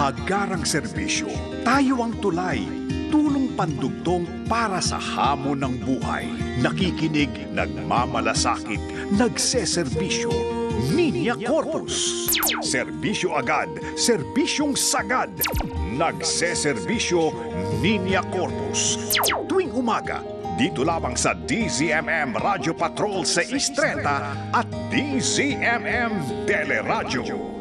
Agarang serbisyo, tayo ang tulay. Tulong pandugtong para sa hamon ng buhay. Nakikinig, nagmamalasakit, nagseserbisyo. Ninya Corpus. Serbisyo agad, serbisyong sagad. Nagseserbisyo, Ninya Corpus. Tuwing umaga, dito lamang sa DZMM Radio Patrol 630 at DZMM Teleradyo.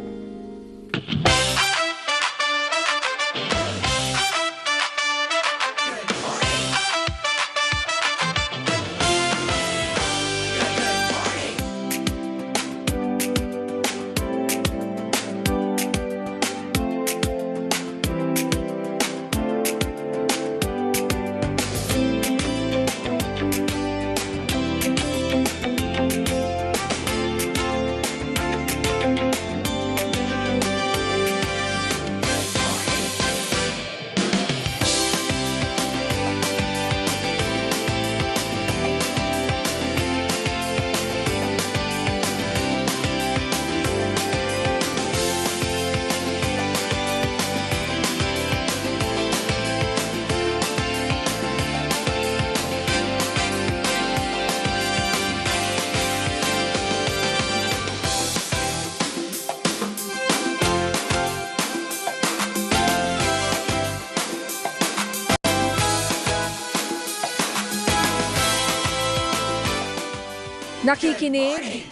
Nakikinig,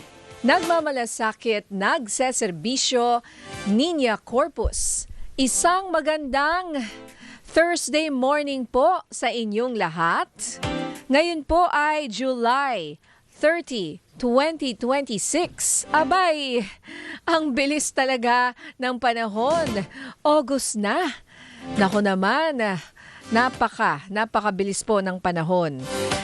nagmamalasakit, nagseserbisyo, Ninya Corpus. Isang magandang Thursday morning po sa inyong lahat. Ngayon po ay July 30, 2026. Abay, ang bilis talaga ng panahon. August na. Naku naman, napakabilis po ng panahon.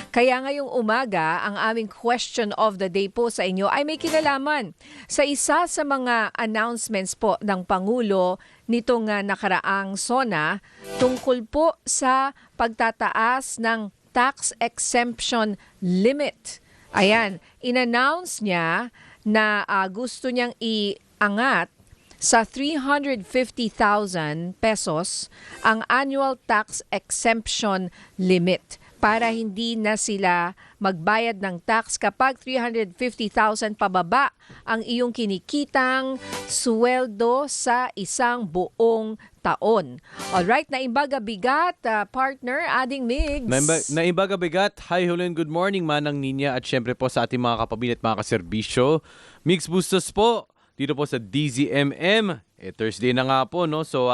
Kaya ngayong umaga, ang aming question of the day po sa inyo ay may kinalaman sa isa sa mga announcements po ng Pangulo nitong nakaraang SONA tungkol po sa pagtataas ng tax exemption limit. Ayan, in-announce niya na gusto niyang iangat sa 350,000 pesos ang annual tax exemption limit para hindi na sila magbayad ng tax kapag 350,000 pababa ang iyong kinikitang sweldo sa isang buong taon. Alright, naimbaga-bigat, partner, Ading Migs. Naimbaga-bigat. Hi, Hulen, good morning, Manang Ninya, at syempre po sa ating mga kapamilya at mga kaserbisyo. Migs Bustos po, dito po sa DZMM. Thursday na nga po, no? So,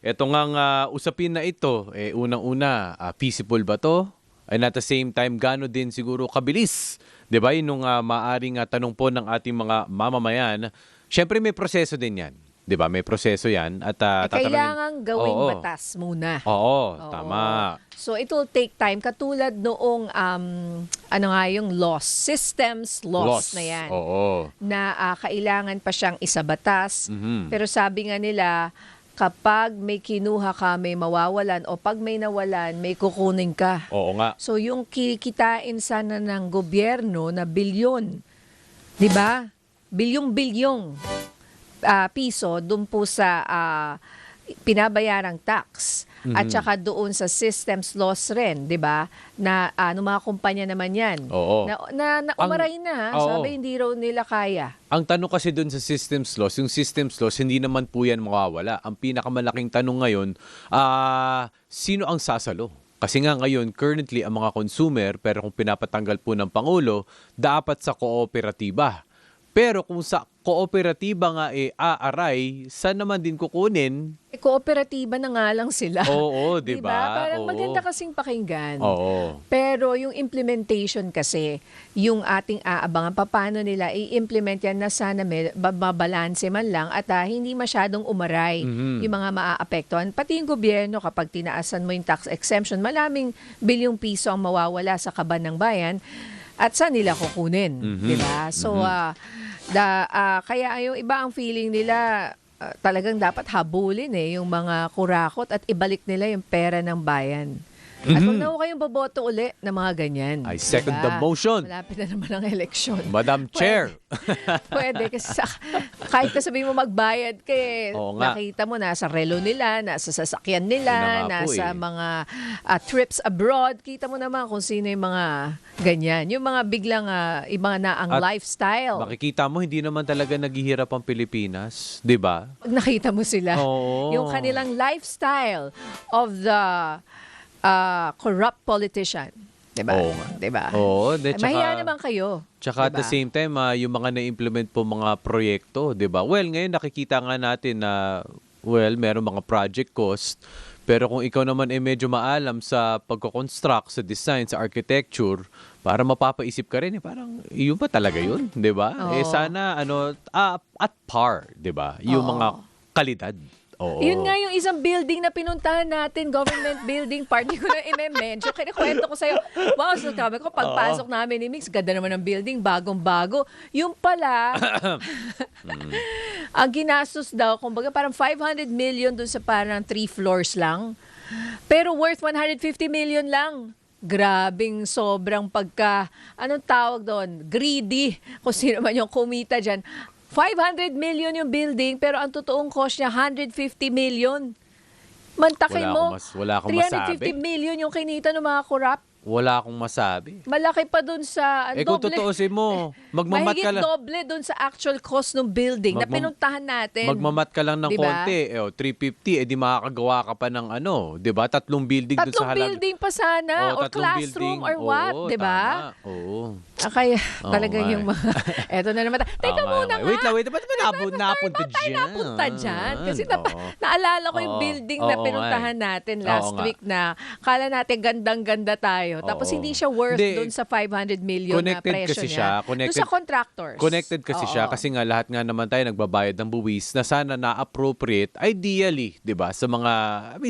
eto ngang usapin na ito, unang-una, feasible ba to? And at the same time, gaano din siguro kabilis? Diba? Yung maaring tanong po ng ating mga mamamayan. Siyempre may proseso din yan. Diba? May proseso yan. At kailangan gawing batas muna. Oo, tama. So it will take time. Katulad noong, yung loss, systems loss na yan. Oo. Na kailangan pa siyang isabatas. Mhm. Pero sabi nga nila, kapag may kinuha ka, may mawawalan, o pag may nawalan, may kukunin ka. Oo nga. So yung kikitain sana ng gobyerno na bilyon, di ba? Bilyong-bilyong piso doon po sa pinabayarang tax. At saka doon sa systems loss rin, di ba? Na mga kumpanya naman yan. Oo. Na umaray na, sabi hindi raw nila kaya. Ang tanong kasi doon sa systems loss, yung systems loss, hindi naman po yan mawawala. Ang pinakamalaking tanong ngayon, sino ang sasalo? Kasi nga ngayon, currently, ang mga consumer, pero kung pinapatanggal po ng Pangulo, dapat sa kooperatiba. Pero kung sa kooperatiba nga aaray, saan naman din kukunin? Kooperatiba na nga lang sila. Oo, di ba? Parang maganda kasing pakinggan. Oo. Pero yung implementation kasi, yung ating aabangan, paano nila i-implement yan na sana may babalanse man lang at hindi masyadong umaray yung mga maaapektuhan. Pati yung gobyerno, kapag tinaasan mo yung tax exemption, maraming bilyong piso ang mawawala sa kaban ng bayan at saan nila kukunin. Di ba? So, kaya yung iba ang feeling nila, talagang dapat habulin yung mga kurakot at ibalik nila yung pera ng bayan. At huwag na ho kayong boboto uli ng mga ganyan. I second the motion. Malapit na naman ang eleksyon. Madam Chair. Pwede kasi kahit na sabihin mo magbayad Oo nga. nakita mo nasa relo nila, nasa sasakyan nila, Yun na nga po nasa eh. mga trips abroad, kita mo naman kung sino yung mga ganyan. Yung mga biglang ibang na ang At lifestyle. Makikita mo, hindi naman talaga naghihirap ang Pilipinas. Di ba? Pag nakita mo sila, Oo. yung kanilang lifestyle of the corrupt politician. Diba? Oo nga. Diba? Oo. Mahiya naman kayo. Tsaka at Diba? the same time, yung mga na-implement po mga proyekto, di ba? Well, ngayon nakikita nga natin na, meron mga project cost. Pero kung ikaw naman ay medyo maalam sa pagko-construct, sa design, sa architecture, para mapapaisip ka rin, parang, yun ba talaga yun? Di ba? Oo. Sana, at par, di ba? Yung Oo. mga kalidad. Oo. Yun nga yung isang building na pinuntahan natin, government building, party ko na i-mention. Kinikwento ko sa'yo, wow, so sabi ko, pagpasok namin ni Mix, ganda naman ng building, bagong-bago. Yung pala, ang ginastos daw, kumbaga parang 500 million dun sa parang 3 floors lang. Pero worth 150 million lang. Grabing sobrang anong tawag doon? Greedy. Kung sino man yung kumita dyan. 500 million yung building, pero ang totoong cost niya, 150 million. Mantakin mo, wala akong 350 masabi. million yung kinita ng mga corrupt. Wala akong masabi. Malaki pa dun sa Kung doble. tutuusin mo, magmamat ka Mahigit lang. doble dun sa actual cost ng building na pinuntahan natin. Magmamat ka lang ng Diba? konti, 350, di makakagawa ka pa ng di ba? 3 building dun sa Tatlong building pa sana, or 3 classroom, or what, Oo, di ba? tama. Oo. Kaya Oo talaga nga yung mga, eto na naman. Teka Oo nga, muna okay. nga. Wait lang. Ba't napunta dyan? Napunta dyan. Kasi Oo. naalala ko yung Oo. building na Oo pinuntahan nga eh. natin Oo last nga. week na kala natin gandang-ganda tayo. Tapos Oo. hindi siya worth Hindi. dun sa 500 million na Connected presyo kasi niya. siya. Dun sa contractors. Connected kasi Oo. siya kasi nga lahat nga naman tayo nagbabayad ng buwis na sana na-appropriate ideally, 'di ba, sa mga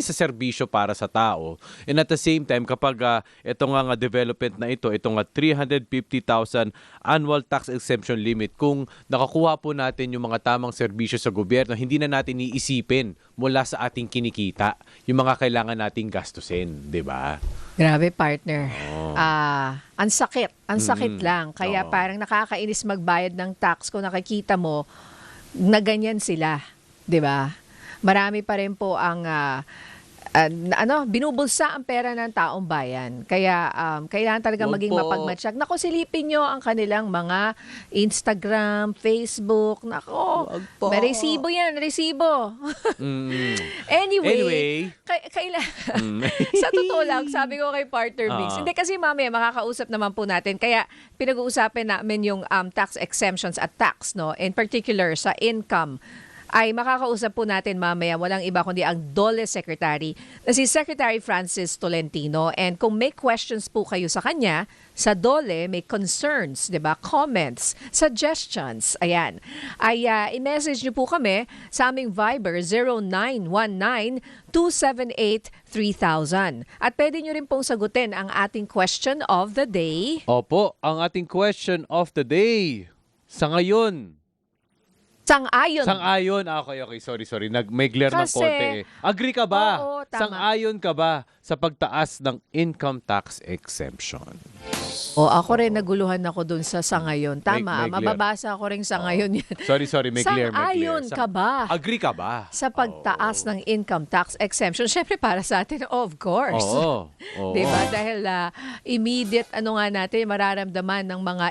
sa serbisyo para sa tao. And at the same time kapag ito nga development na ito, itong 350,000 annual tax exemption limit, kung nakakuha po natin yung mga tamang serbisyo sa gobyerno, hindi na natin iisipin mula sa ating kinikita yung mga kailangan nating gastusin, 'di ba? Grabe, partner. Ang sakit. Ang sakit lang. Kaya Oo. parang nakakainis magbayad ng tax kung nakikita mo na ganyan sila. 'Di ba? Marami pa rin po ang binubulsa ang pera ng taong bayan. Kaya kailangan talaga Wag maging po. mapagmatsyag. Nako, silipin nyo ang kanilang mga Instagram, Facebook. Nako, Wag po. may resibo yan, resibo. Mm. Anyway. Sa totoo lang, sabi ko kay partner Mix, hindi kasi mamaya makakausap naman po natin. Kaya pinag-uusapan namin yung tax exemptions at tax, no? In particular sa income. Ay makakausap po natin mamaya, walang iba kundi ang DOLE Secretary na si Secretary Francis Tolentino. And kung may questions po kayo sa kanya, sa DOLE may concerns, 'di ba? Comments, suggestions, ayan. Ay i-message niyo po kami sa aming Viber 0919-278-3000. At pwede niyo rin pong sagutin ang ating question of the day. Opo, ang ating question of the day sa ngayon. Sang-ayon. Sang-ayon. Okay. Sorry. May glare ng Kasi- konti eh. Agree ka ba? Oo, tama. Sang-ayon ka ba sa pagtaas ng income tax exemption? O ako rin naguluhan ako dun sa sangayon. Tama, May glare. mababasa ako rin sangayon yan. Sorry. May glare. Sang-ayon ka ba Agree ka ba? sa pagtaas ng income tax exemption? Siyempre para sa atin, of course. Oo. Diba? Dahil immediate natin mararamdaman ng mga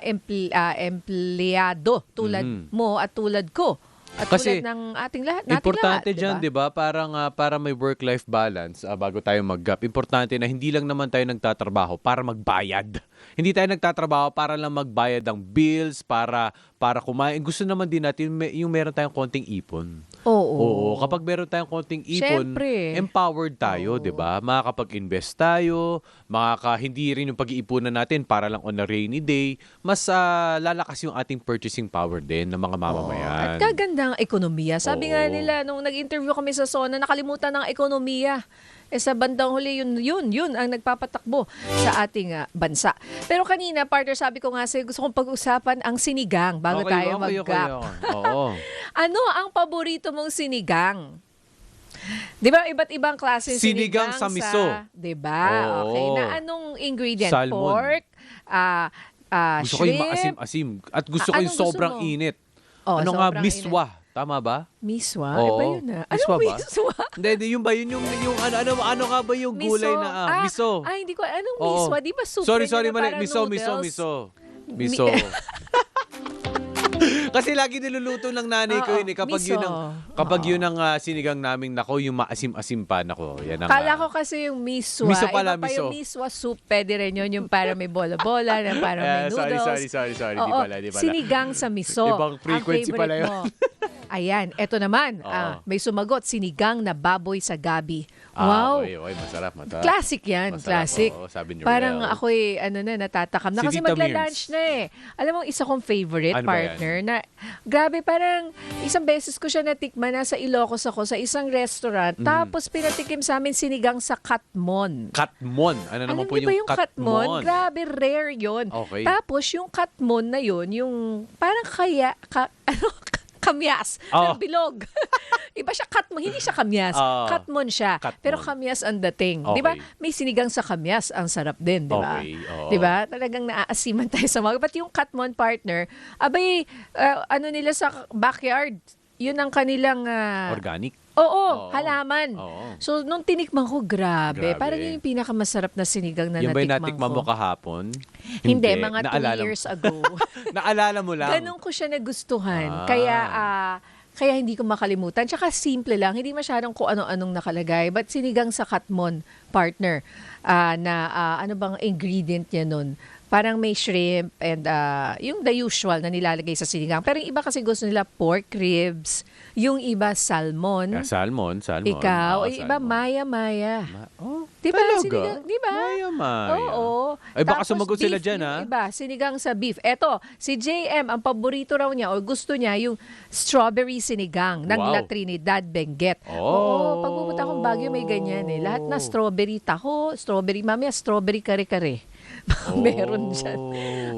empleyado tulad mo at tulad ko. At Kasi tulad ng ating lahat. Importante diba? dyan, di ba? Parang para may work-life balance, bago tayo mag-gap, importante na hindi lang naman tayo nagtatrabaho para magbayad. Hindi tayo nagtatrabaho para lang magbayad ng bills, para kumain. Gusto naman din natin yung meron tayong konting ipon. Oo. Kapag meron tayong konting ipon, Siyempre. empowered tayo, 'di ba? Makakapag-invest tayo, hindi rin yung pag-iipunan natin para lang on a rainy day, mas lalakas yung ating purchasing power din ng mga mamamayan. At kagandang ekonomiya. Sabi nga Oo. nila, nung nag-interview kami sa SONA, nakalimutan ng ekonomiya. Sa bandang huli, yun ang nagpapatakbo sa ating bansa. Pero kanina, partner, sabi ko nga sa'yo, gusto kong pag-usapan ang sinigang bago tayo mag-gap. Oo. Ano ang paborito mong sinigang? Di ba, iba't ibang klase Sinigang sa miso. Di ba? Oo. Okay. Na anong ingredient? Salmon. Pork, Gusto ko yung shrimp. maasim-asim. At gusto ko yung Anong gusto sobrang mo? init. Oh, Ano nga, sobrang miswa. Tama ba? Miswa? Oo. Iba yun na. Miswa Anong ba? miswa? Hindi, yun ba? Yun yung ano nga ba yung gulay Miso. na miso? Hindi ko. Anong Oo. miswa? Di ba soup? Sorry, na mali. parang Miso. noodles? Miso. Kasi lagi niluluto ng nanay ko Oo, yun eh. Kapag miso. yun ang sinigang namin, nako, yung maasim-asim pa, nako. Yan ang, Kala ko kasi yung miswa. Miso pala, Iba pa miso. yung miswa soup. Pwede rin yun. Yung para may bola-bola, na para may noodles. Sorry. Oo, Di pala. sinigang sa miso. Ibang frequency Ang favorite pala yun. mo. Ayan, eto naman. Oo. May sumagot, sinigang na baboy sa gabi. Wow. Okay, masarap. Classic yan, Masarap, classic. oo, sabi ni Parang Riel. ako'y natatakam na Si kasi Tita magla-lunch na eh. Alam mo, isa kong favorite Ano ba partner na, grabe, parang isang beses ko siya natikman, nasa Ilocos ako, sa isang restaurant, tapos pinatikim sa amin sinigang sa katmon. Katmon. Ano Alam naman po niyo ba yung yung katmon? Grabe, rare yun. Okay. Tapos yung katmon na yun, yung parang kamyas, Oh. ng bilog. Iba siya katmon, hindi siya kamyas. Oh. Katmon siya. Katmon. Pero kamyas ang dating. Okay. 'Di ba? May sinigang sa kamyas, ang sarap din, 'di ba? Okay, oo. 'Di ba? Talagang naaasiman tayo sa mga. Pati yung katmon partner, abay ano nila sa backyard, yun ang kanilang Organic. Oo, Oo. halaman. Oo. So, nung tinikman ko, grabe. Grabe. Parang yun yung pinakamasarap na sinigang na Yung ba'y natikman natikman ko. mo kahapon? Hindi, mga 2 Naalala mo- years ago. Naalala mo lang? Ganun ko siya nagustuhan. Ah. Kaya hindi ko makalimutan. Tsaka simple lang, hindi masyadong kung ano-anong nakalagay. But sinigang sa katmon, partner, ano bang ingredient niya nun? Parang may shrimp and yung the usual na nilalagay sa sinigang. Pero yung iba kasi gusto nila pork ribs, yung iba salmon. Salmon. Ikaw, Oo, yung iba salmon. maya-maya. Oh, Diba? talaga? Sinigang, diba? Maya. Oo. Ay, baka Tapos sumagot sila beef dyan, yung ha? Iba, sinigang sa beef. Eto, si JM, ang paborito raw niya o gusto niya yung strawberry sinigang ng Wow. La Trinidad Benguet. Oh. Oo, pag pupunta akong Baguio may ganyan eh. Lahat na strawberry taho, strawberry mamaya, strawberry kare-kare. Meron dyan.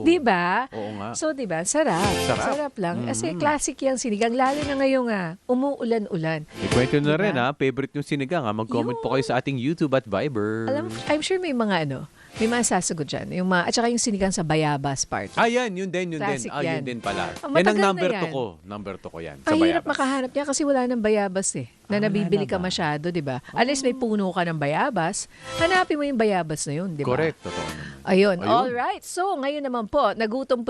Di ba? Oo nga. So, di ba? Sarap. Sarap. Sarap lang. Kasi classic yung sinigang. Lalo na ngayong umuulan-ulan. Ikwento na Diba? rin favorite yung sinigang Mag-comment po kayo sa ating YouTube at Viber. Alam, I'm sure may mga may mga sasagot dyan. At saka yung sinigang sa bayabas part. Yan, yun din. Classic Yun yan. din pala. Oh, Yan ang matagal na number yan. 2 ko. Number 2 ko yan. Sa Ang hirap bayabas. makahanap niya kasi wala nang bayabas eh. Na nabibili wala ka na ba? masyado, di ba? Unless may puno ka ng bayabas, hanapin mo yung bayabas na yun, di ba? Correct. Totoo naman. Ayun. Ayun. All right. So, ngayon naman po, nagutom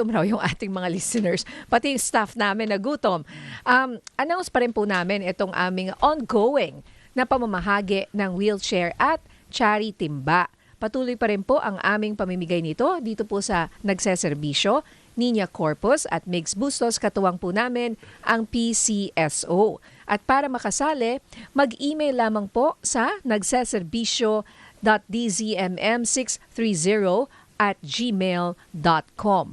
raw yung ating mga listeners. Pati yung staff namin nagutom. Announce pa rin po namin itong aming ongoing na pamamahagi ng wheelchair at Chari Timba. Patuloy pa rin po ang aming pamimigay nito dito po sa nagseserbisyo, Niña Corpus at Migs Bustos. Katuwang po namin ang PCSO. At para makasali, mag-email lamang po sa nagseserbisyo.dzmm630@gmail.com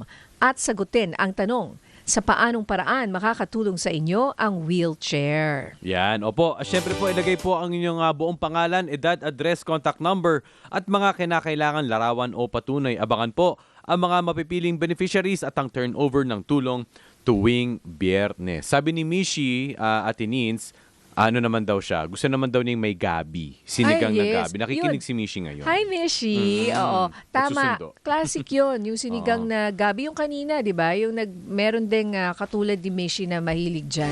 at sagutin ang tanong, sa paanong paraan makakatulong sa inyo ang wheelchair? Yan, opo. Siyempre po, ilagay po ang inyong buong pangalan, edad, address, contact number, at mga kinakailangan larawan o patunay. Abangan po ang mga mapipiling beneficiaries at ang turnover ng tulong tuwing Biyernes. Sabi ni Mishi, Ate Nins, ano naman daw siya? Gusto naman daw niyang may gabi. Sinigang Ay, yes. na gabi. Nakikinig Yun. si Mishi ngayon. Hi, Mishi. Oo. Tama. Magsusundo. Classic yun. Yung sinigang na gabi. Yung kanina, di ba? Yung meron ding katulad ni Mishi na mahilig dyan.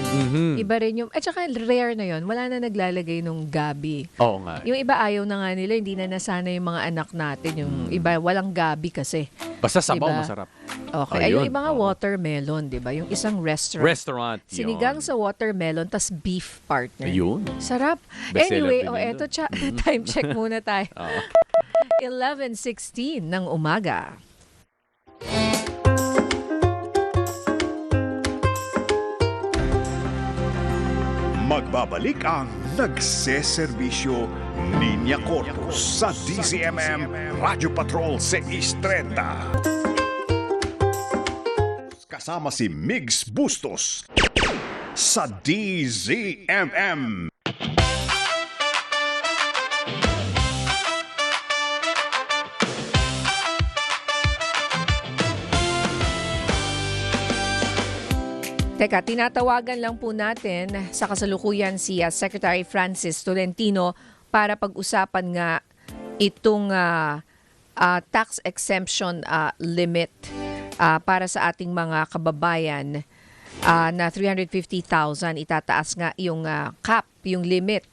Iba rin yung, at saka rare na yun. Wala na naglalagay nung gabi. Oo nga. Yung iba ayaw na nga nila, hindi na nasana yung mga anak natin. Yung iba, walang gabi kasi. Basta sabaw, Diba? masarap. Okay. Ay, yung Ayun. iba nga Oo. watermelon, di ba? Yung isang restaurant. Restaurant. yun. Sinigang sa watermelon, tas beef partner. Ayun. Sarap. Bestseller Anyway, din yun eto, doon. time check muna tayo. Oo. 11:16 ng umaga. Magbabalik ang nagseserbisyo Niña Corpus sa DZMM Radio Patrol 630. Kasama si Migs Bustos sa DZMM. Teka, tinatawagan lang po natin sa kasalukuyan si Secretary Francis Tolentino para pag-usapan nga itong tax exemption limit para sa ating mga kababayan na 350,000. Itataas nga yung cap, yung limit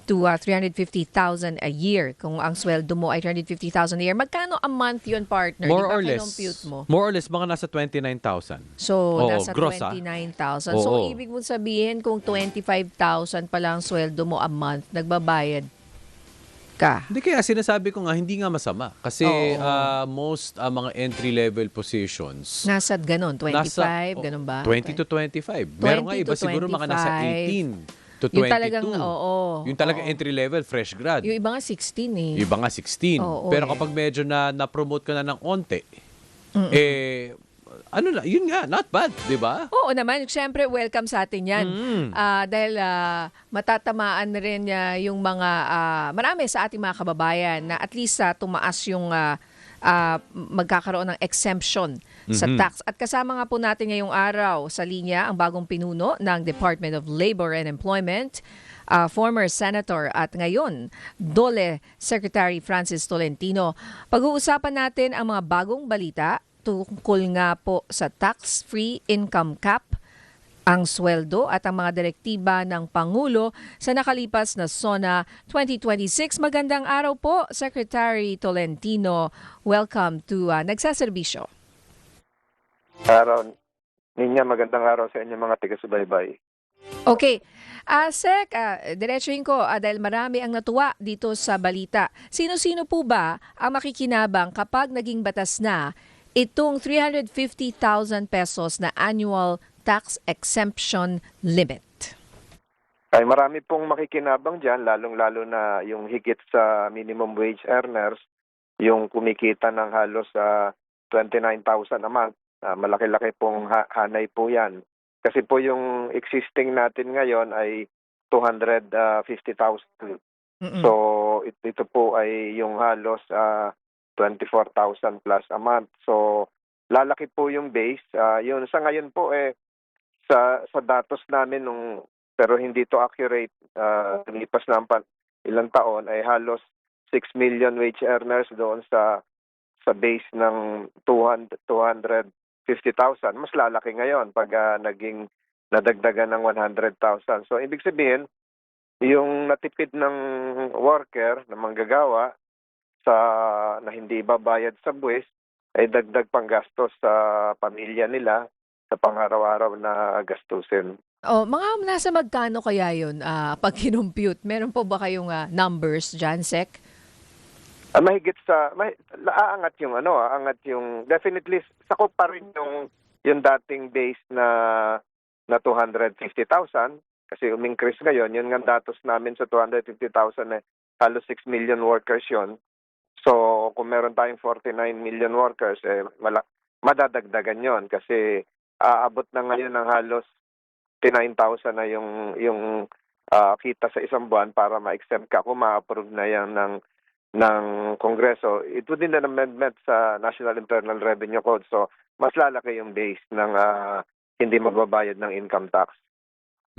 to 350,000 a year. Kung ang sweldo mo ay 350,000 a year, magkano a month yun, partner? More Di ba or less. kinompute mo? More or less, mga nasa 29,000. So, Oo, nasa gross, 29,000. Oo. So, ibig mong sabihin kung 25,000 pa lang ang sweldo mo a month, nagbabayad ka. Hindi, kaya sinasabi ko nga, hindi nga masama. Kasi Oo. most mga entry-level positions, Nasa ganon, 25, ganon ba? 20 to 25. Meron nga 20 iba to siguro mga nasa 18 to 22. Yung talagang, oo. Yung talagang entry-level, fresh grad. Yung iba nga 16 eh. Yung iba nga 16. Oo, Pero eh. kapag medyo na-promote ka na ng onte, ano na, yun nga, not bad, di ba? Oo naman, siyempre welcome sa atin yan. Dahil matatamaan na rin yung mga, marami sa ating mga kababayan na at least tumaas yung magkakaroon ng exemption sa tax. At kasama nga po natin ngayong araw sa linya ang bagong pinuno ng Department of Labor and Employment, former Senator at ngayon DOLE Secretary Francis Tolentino. Pag-uusapan natin ang mga bagong balita tungkol nga po sa tax-free income cap, ang sweldo at ang mga direktiba ng Pangulo sa nakalipas na SONA 2026. Magandang araw po, Secretary Tolentino. Welcome to Nagsaserbisyo. Araw, Ninya, magandang araw sa inyo mga taga-subaybay. Okay. Sec, diretsuhin ko dahil marami ang natuwa dito sa balita. Sino-sino po ba ang makikinabang kapag naging batas na itong 350,000 pesos na annual tax exemption limit? Ay marami pong makikinabang dyan, lalong-lalo na yung higit sa minimum wage earners, yung kumikita ng halos 29,000 a month. Malaki-laki pong hanay po yan. Kasi po yung existing natin ngayon ay 250,000. So ito po ay yung halos 24,000 plus a month. So lalaki po yung base. Yun sa ngayon po sa datos namin pero hindi to accurate, lumipas na ilang taon ay halos 6 million wage earners doon sa base ng 250,000. Mas lalaki ngayon pag naging nadagdagan ng 100,000. So ibig sabihin, yung natipid ng worker, na manggagawa na hindi babayad sa buwis, ay dagdag pang gastos sa pamilya nila sa pang-araw-araw na gastusin. Mga nasa magkano kaya yun pag kinumpute? Meron po ba kayong numbers dyan, Sec? Mahigit aangat yung definitely sakop pa rin yung dating base na 250,000 kasi umingkrease ngayon. Yun nga datos namin sa 250,000 halos 6 million workers yun. So kung meron tayong 49 million workers, madadagdagan yon kasi aabot na ngayon ng halos 9,000 na yung kita sa isang buwan para ma-exempt ka kung ma-approve na yan ng Kongreso. Ito din na amendment sa National Internal Revenue Code. So mas lalaki yung base ng hindi magbabayad ng income tax.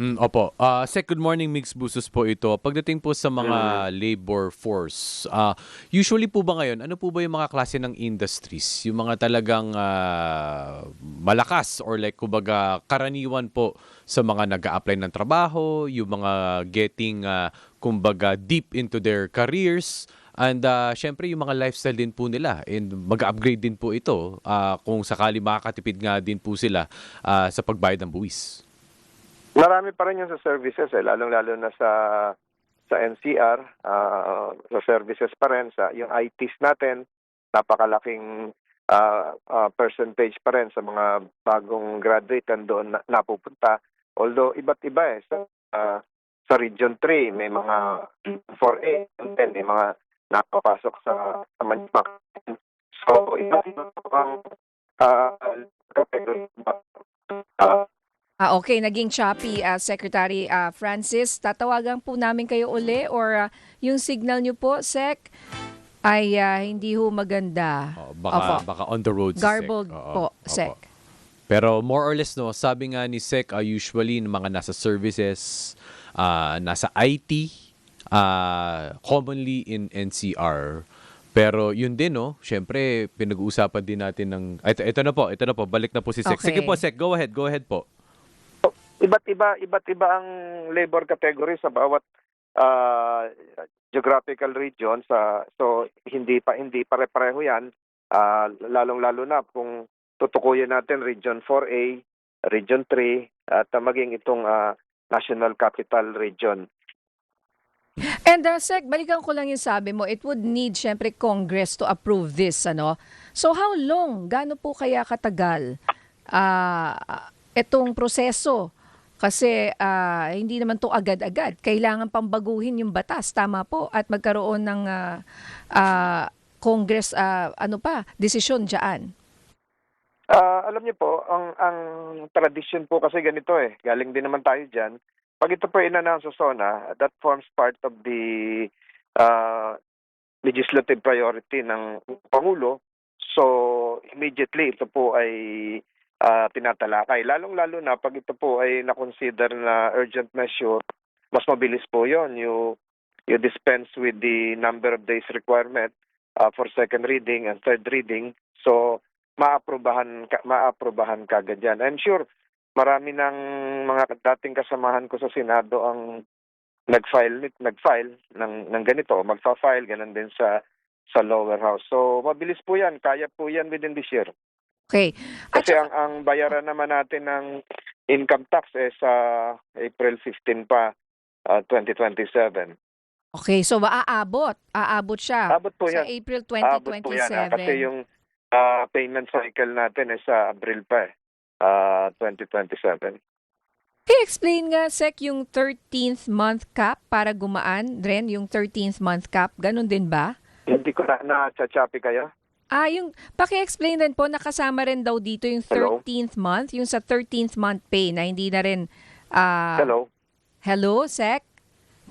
Opo. Sec, good morning, Mix Bustos po ito. Pagdating po sa mga labor force, usually po ba ngayon, ano po ba yung mga klase ng industries? Yung mga talagang malakas or like kumbaga karaniwan po sa mga nag-a-apply ng trabaho, yung mga getting kumbaga deep into their careers, and syempre yung mga lifestyle din po nila and mag-upgrade din po ito kung sakali makakatipid nga din po sila sa pagbayad ng buwis. Marami pa rin yung sa services, lalong-lalo na sa NCR, sa services pa rin, sa yung ITs natin, napakalaking percentage pa rin sa mga bagong graduate doon napupunta. Although iba't iba sa Region 3, may mga 4A, may mga napapasok sa manufacturing. So, iba't iba ang Okay, naging choppy, Secretary Francis. Tatawagan po namin kayo uli or yung signal nyo po, Sec, ay hindi ho maganda. Baka on the road si Sec. Garbled po, Sec. Pero more or less, no, sabi nga ni Sec, usually ng mga nasa services, nasa IT, commonly in NCR. Pero yun din, no, syempre, pinag-uusapan din natin ng... Ito na po, balik na po si Sec. Okay. Sige po, Sec, go ahead po. Iba't iba ang labor category sa bawat geographical region, so hindi pare-pareho 'yan, lalong-lalo na kung tutukuyin natin Region 4A, Region 3 at maging itong National Capital Region. And Sec, balikan ko lang yung sabi mo, it would need syempre Congress to approve this, ano? So how long? Gaano po kaya katagal itong proseso? Kasi hindi naman to agad-agad. Kailangan pang baguhin yung batas, tama po, at magkaroon ng Congress desisyon diyan. Alam niyo po, ang tradisyon po kasi ganito galing din naman tayo diyan. Pag ito po in-announce sa SONA, that forms part of the legislative priority ng Pangulo. So immediately ito po ay tinatalakay. Lalong-lalo na pag ito po ay na-consider na urgent measure, mas mabilis po yon. You dispense with the number of days requirement for second reading and third reading. So maaprubahan kagad yan. I'm sure marami ng mga dating kasamahan ko sa Senado ang nag-file ng ganito, magfa-file ganun din sa lower house. So mabilis po yan, kaya po yan within this year. Okay. At Kasi ang bayaran naman natin ng income tax sa April 15 pa, 2027. okay, so aabot siya Abot po sa yan. April Abot po yan. 2027. Kasi yung payment cycle natin sa April pa 2027. I-explain nga, Sec, yung 13th month cap para gumaan rin, yung 13th month cap, ganun din ba? Hindi ko na-chachapi kayo. Yung paki-explain din po, nakasama rin daw dito yung Hello? 13th month, yung sa 13th month pay na hindi na rin... Hello? Hello, Sec?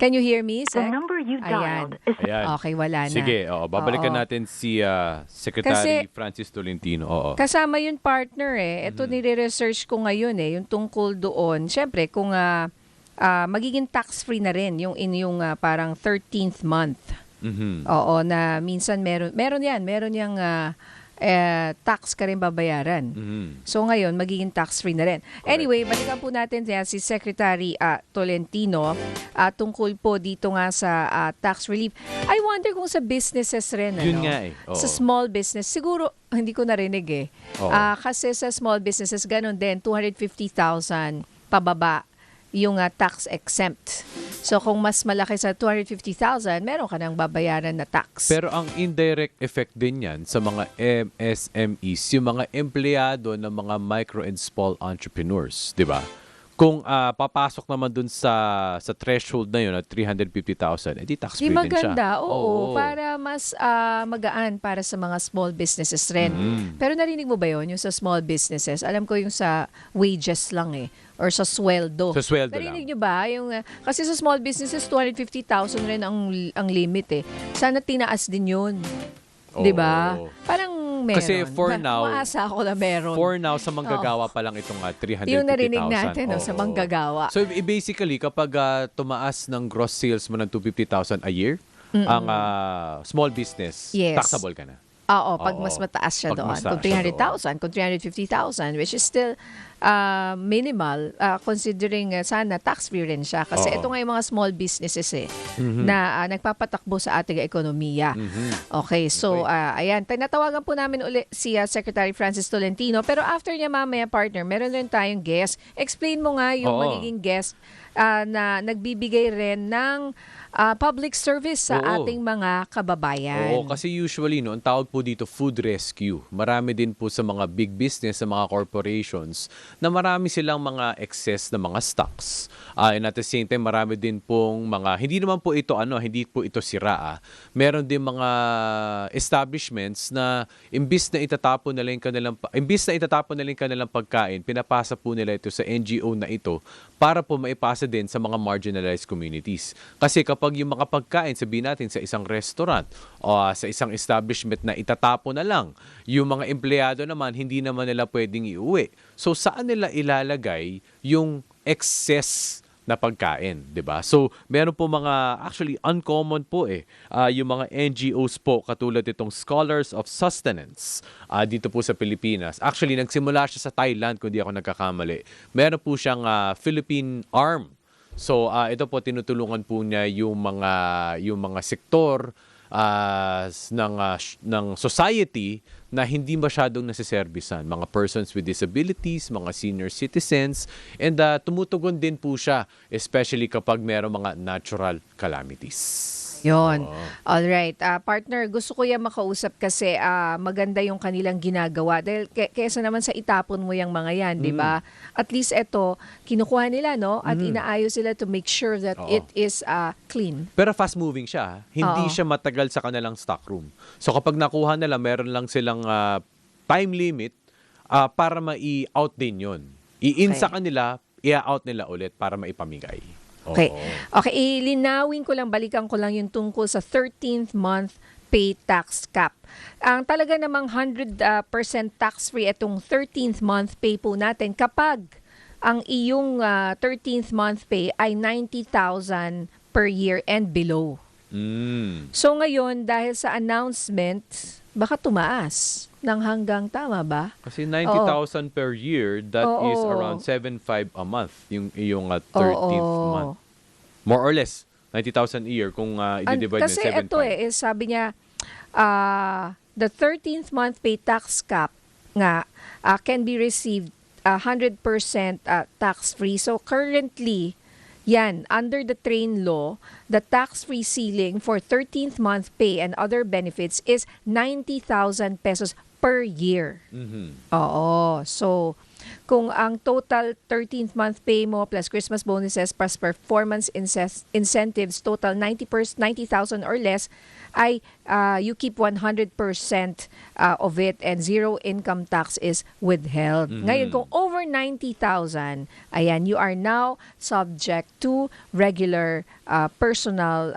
Can you hear me, The Sec? number you Ayan. dialed is Ayan. Okay, wala na. Sige, babalikan Oo. natin si Secretary Kasi- Francis Tolentino. Oo. Kasama yung partner Ito nire-research ko ngayon yung tungkol doon. Siyempre, kung magiging tax-free na rin yung inyong parang 13th month. Mhm. Oo, na minsan meron yang tax ka rin babayaran. Mhm. So ngayon, magiging tax-free na rin. Anyway, balikan po natin si Secretary Tolentino tungkol po dito nga sa tax relief. I wonder kung sa businesses rin. Yun nga Oo. Sa small business, siguro, hindi ko narinig Oo. kasi sa small businesses, ganun din, 250,000 pababa yung tax exempt. So kung mas malaki sa 250,000, meron ka nang babayaran na tax. Pero ang indirect effect din yan sa mga MSMEs, yung mga empleyado ng mga micro and small entrepreneurs, di ba? Kung papasok naman dun sa threshold na yun at 350,000, edi tax free Di din siya. maganda, oo, para mas magaan para sa mga small businesses rin. Pero narinig mo ba yun, yung sa small businesses? Alam ko yung sa wages lang or sa sweldo. Sa sweldo Narinig lang. nyo ba? Kasi sa small businesses, 250,000 rin ang limit Sana tinaas din yun. Di ba? Oo. Parang meron. Kasi for now, Umaasa ako na meron. For now, sa manggagawa pa lang itong 350,000. Yung narinig natin sa Oo. manggagawa. So basically, kapag tumaas ng gross sales mo ng 250,000 a year, ang small business, Yes. taxable ka na. Oo, pag Oo. mas mataas siya Pag doon. mas Kung mataas siya 300,000, kung 350,000, which is still minimal, considering sana tax-free rin siya. Kasi Oo. ito nga yung mga small businesses na nagpapatakbo sa ating ekonomiya. Okay, so ayan, natawagan po namin uli si Secretary Francis Tolentino. Pero after niya mamaya, partner, meron rin tayong guest. Explain mo nga yung Oo. magiging guest na nagbibigay rin ng public service sa Oo. ating mga kababayan. Oo, kasi usually, no, ang tawag po dito, food rescue. Marami din po sa mga big business, sa mga corporations, na marami silang mga excess na mga stocks. And at the same time, marami din pong mga, hindi naman po ito, hindi po ito sira. Meron din mga establishments na imbis na itatapon nila yung kanilang pagkain, pinapasa po nila ito sa NGO na ito para po maipasa umasa din sa mga marginalized communities. Kasi kapag yung makapagkain, sabihin natin sa isang restaurant o sa isang establishment na itatapo na lang, yung mga empleyado naman, hindi naman nila pwedeng iuwi. So saan nila ilalagay yung excess na pagkain, 'di ba? So, meron po mga actually uncommon po yung mga NGOs po katulad itong Scholars of Sustenance dito po sa Pilipinas. Actually, nagsimula siya sa Thailand kung di ako nagkakamali. Meron po siyang Philippine arm. So, ito po tinutulungan po niya yung mga sektor ng society na hindi masyadong nasiservisan, mga persons with disabilities, mga senior citizens, and tumutugon din po siya, especially kapag merong mga natural calamities. Yon. Alright. Partner, gusto ko yan makausap kasi maganda yung kanilang ginagawa. Dahil kesa naman sa itapon mo yung mga yan, di ba? At least ito, kinukuha nila, no? At inaayos sila to make sure that it is clean. Pero fast-moving siya. Hindi siya matagal sa kanilang stockroom. So kapag nakuha nila, meron lang silang time limit para ma-i-out din yun. I-in sa kanila, i-out nila ulit para maipamigay. Okay. Okay, ilinawin ko lang, balikan ko lang yung tungkol sa 13th month pay tax cap. Ang talaga namang 100% tax-free itong 13th month pay po natin kapag ang iyong 13th month pay ay 90,000 per year and below. So ngayon, dahil sa announcement, baka tumaas ng hanggang, tama ba? Kasi 90,000 per year, that is around 7.5 a month, yung 13th month. More or less, 90,000 a year kung i-divide kasi na 7.5. ito sabi niya, the 13th month pay tax cap nga can be received 100% tax-free. So currently, yan, under the train law, the tax-free ceiling for 13th month pay and other benefits is 90,000 pesos per year. Oo. So, kung ang total 13th month pay mo plus Christmas bonuses plus performance incentives total 90,000 or less, ay you keep 100% of it and zero income tax is withheld. Ngayon, kung over 90,000, ayan, you are now subject to regular personal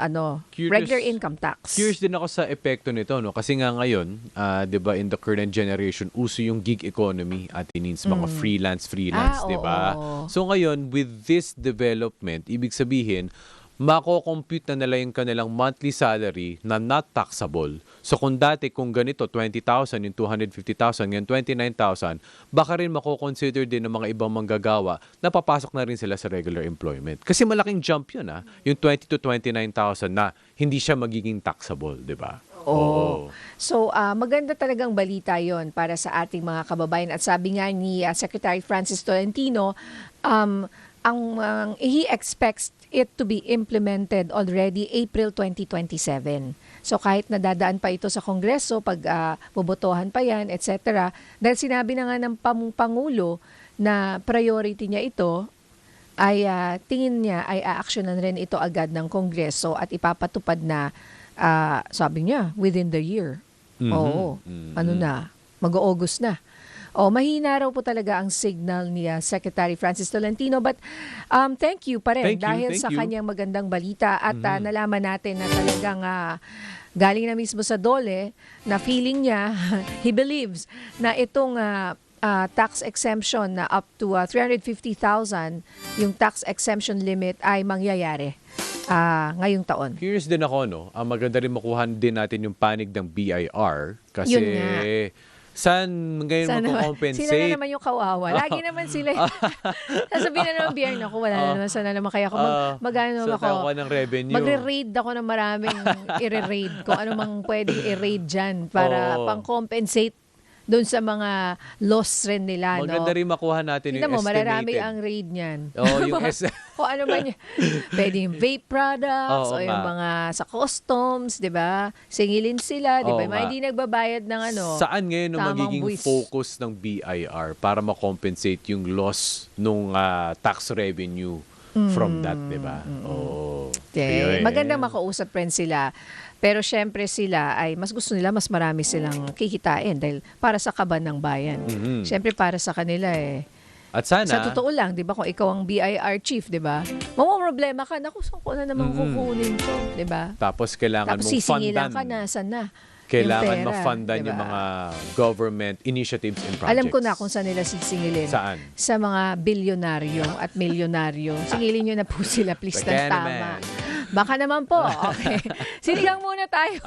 regular income tax. Curious din ako sa epekto nito, no? Kasi nga ngayon, 'di ba, in the current generation, uso yung gig economy at means mga freelance, 'di ba? So ngayon, with this development, ibig sabihin, mako-compute na nila yung kanilang monthly salary na not taxable. So kung dati, kung ganito, 20,000, yung 250,000, ngayon 29,000, baka rin mako-consider din ng mga ibang manggagawa na papasok na rin sila sa regular employment. Kasi malaking jump yun, yung 20 to 29,000 na hindi siya magiging taxable, di ba? So, maganda talagang balita yon para sa ating mga kababayan. At sabi nga ni Secretary Francis Tolentino, he expects it to be implemented already April 2027. So kahit nadadaan pa ito sa Kongreso, pag bobotohan pa yan, etc. Dahil sinabi na nga ng Pangulo na priority niya ito, ay tingin niya ay aaksyonan rin ito agad ng Kongreso at ipapatupad na, sabi niya, within the year. Mag-August na. Mahina raw po talaga ang signal ni Secretary Francis Tolentino, but thank you pa rin dahil sa kanyang magandang balita at nalaman natin na talagang galing na mismo sa DOLE na feeling niya, he believes na itong tax exemption na up to 350,000, yung tax exemption limit ay mangyayari ngayong taon. Curious din ako, no? Maganda rin makuha din natin yung panig ng BIR kasi yun nga. Saan ngayon mag-compensate? Sila na naman yung kawawa. Lagi naman sila. Sasabihin na naman BIR, naku, wala na naman. Sana naman kaya ako ako ng revenue. Magre-raid ako ng maraming i-raid. Kung ano mang pwedeng i-raid dyan para pang-compensate doon sa mga loss rin nila. Maganda rin makuha natin yung estimated. Mararami ang raid niyan. Yung kung ano man yun. Pwede yung vape products o yung mga sa customs, di ba? Singilin sila, di ba? Hindi nagbabayad ng Saan ngayon ang magiging focus ng BIR para makompensate yung loss nung tax revenue from that, di ba? Magandang makausap rin sila. Pero syempre sila ay mas gusto nila mas marami silang kikitain dahil para sa kaban ng bayan. Syempre para sa kanila At sana, Sa totoo lang, 'di ba, kung ikaw ang BIR chief, 'di ba? Problema ka, naku, saan ko na naman kukunin 'to, 'di ba? tapos kailangan Tapos mong sisingilan fundan. ka na, saan na? Kailangan Yung pera, ma-fundan diba? yung mga government initiatives and projects. Alam ko na kung saan nila sisingilin. Saan? Sa mga bilyonaryo at milyonaryo. Singilin nyo na po sila, please, ng Baka tama. naman. Baka naman po. Okay. Sinigang muna tayo.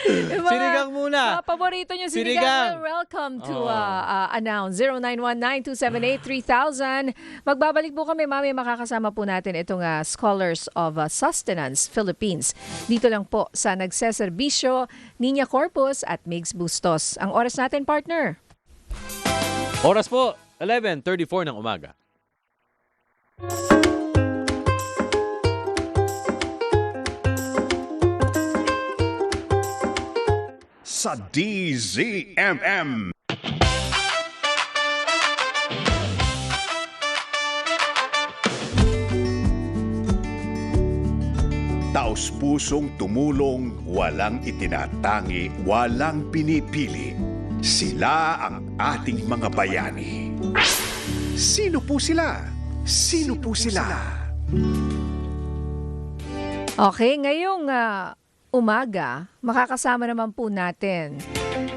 Yung mga- Sinigang muna. Mga paborito nyo, Sinigang. sinigang. Welcome to announce 0919-278-3000. Magbabalik po kami, mami, makakasama po natin itong Scholars of Sustenance Philippines. Dito lang po sa Nagseserbisyo, Niña Corpus at Migs Bustos. Ang oras natin, partner. Oras po, 11:34 ng umaga. Sa DZMM. Taos-pusong tumulong, walang itinatangi, walang pinipili. Sila ang ating mga bayani. Sino po sila? Sino po sila? Okay, ngayong umaga, makakasama naman po natin